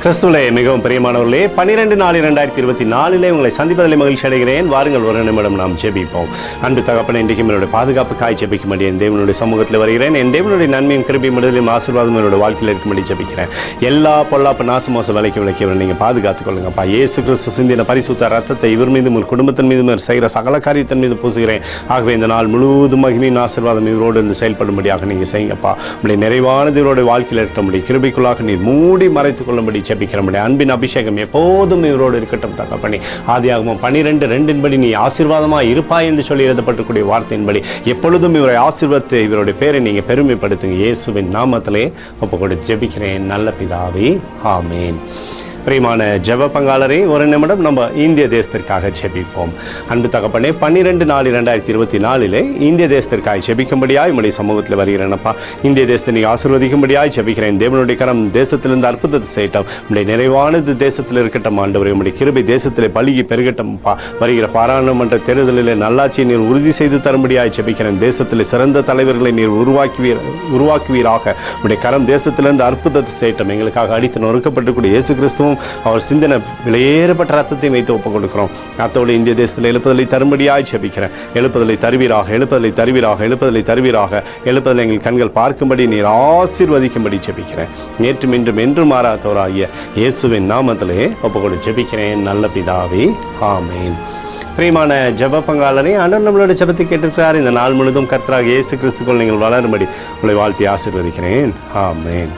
கிறிஸ்துவிலே மிகவும் பிரியமானவர்களே, 12/4/2024 உங்களை சந்திப்பதில் மகிழ்ச்சி அடைகிறேன். வாருங்கள், ஒரு நிமிடம் நாம் ஜெபிப்போம். அன்பு தகப்பனே, இன்றைக்கு என்னுடைய பாதுகாப்புக்காய் ஜெபிக்கும்படி என் தேவனுடைய சமூகத்தில் வருகிறேன். என் தேவனுடைய நன்மையும் கிருபையும் விடுதலையும் ஆசீர்வாதம் என்னுடைய வாழ்க்கையில் இருக்கும்படி ஜெபிக்கிறேன். எல்லா பொல்லாப்பு நாசமோச விலைக்கு விளக்கியவரை நீங்கள் பாதுகாத்துக் கொள்ளுங்கப்பா. இயேசு கிறிஸ்து சிந்தின பரிசுத்த ரத்தத்தை இவர் மீதும் ஒரு குடும்பத்தின் மீதும் செய்கிற சகல காரியத்தின் மீது பூசுகிறேன். ஆகவே இந்த நாள் முழுவதும் மகிமையின் ஆசீர்வாதம் இவரோடு இருந்து செயல்படும்படியாக நீங்கள் செய்யுங்கப்பா. உங்களுடைய நிறைவானது இவருடைய வாழ்க்கையில் இருக்கபடி கிருபைக்குள்ளாக நீர் மூடி மறைத்துக் கொள்ளும்படி ஜெபிக்கிறோம். அன்பின் அபிஷேகம் எப்போதும் இவரோடு இருக்கட்டும் தகப்பனே. ஆதியாகமம் 12:2 நீ ஆசீர்வாதமாக இருப்பாய் என்று சொல்லி எழுதப்பட்டிருக்கூடிய வார்த்தையின்படி எப்பொழுதும் இவரை ஆசீர்வதித்து இவருடைய பேரை நீங்க பெருமைப்படுத்துங்க. இயேசுவின் நாமத்திலே ஒப்புக்கொடுத்து ஜெபிக்கிறேன் நல்ல பிதாவே, ஆமேன். பிரியமான ஜெப பங்காளரே, ஒரு நிமிடம் நம்ம இந்திய தேசத்திற்காக ஜெபிப்போம். அன்பு தகப்பனே, 12/4/2024 இந்திய தேசத்திற்காக ஜெபிக்கும்படியாய் உங்களுடைய சமூகத்தில் வருகிறேனப்பா. இந்திய தேசத்தை நீ ஆசீர்வதிக்கும்படியாய் ஜெபிக்கிறேன். தேவனுடைய கரம் தேசத்திலிருந்து அற்புதத்தை செய்யட்டும். உங்களுடைய நிறைவானது தேசத்தில் இருக்கட்டும் ஆண்டவரே. உங்களுடைய கிருபை தேசத்திலே பழுகி பெருகட்டும்ப்பா. வருகிற பாராளுமன்ற தேர்தலில் நல்லாட்சியை நீர் உறுதி செய்து தரும்படியாய் ஜெபிக்கிறேன். தேசத்தில் சிறந்த தலைவர்களை நீர் உருவாக்குவீராக. உங்களுடைய கரம் தேசத்திலிருந்து அற்புதத்தை செய்யட்டும். எங்களுக்காக அடித்து நொறுக்கப்பட்டுக்கூடிய இயேசு கிறிஸ்துவும் அவர் சிந்தனை விலையேறப்பட்ட ரத்தத்தை வைத்து ஒப்புக் கொடுக்கிறோம். அத்தோடு இந்திய தேசத்தில் எழுப்புதலை தரும்படியாய் ஜெபிக்கிறேன். எழுப்புதலை தருவீராக, எழுப்புதலை தருவீராக, எழுப்புதலை தருவீராக. எழுப்புதலை எங்கள் கண்கள் பார்க்கும்படி நீர் ஆசீர்வதிக்கும்படி ஜெபிக்கிறேன். நேற்றும் இன்றும் என்றும் மாறாதவராகிய இயேசுவின் நாமத்திலே ஒப்புக் கொடு ஜெபிக்கிறேன் நல்ல பிதாவே, ஆமேன். பிரியமான ஜெப பங்காளரே, ஆண்டவர் நம்மளோட ஜெபத்தை கேட்டிருக்கிறார். இந்த நாள் முழுவதும் கர்த்தராகிய இயேசு கிறிஸ்துக்குள் நீங்கள் வளரும்படி உங்களை வாழ்த்தி ஆசீர்வதிக்கிறேன். ஆமேன்.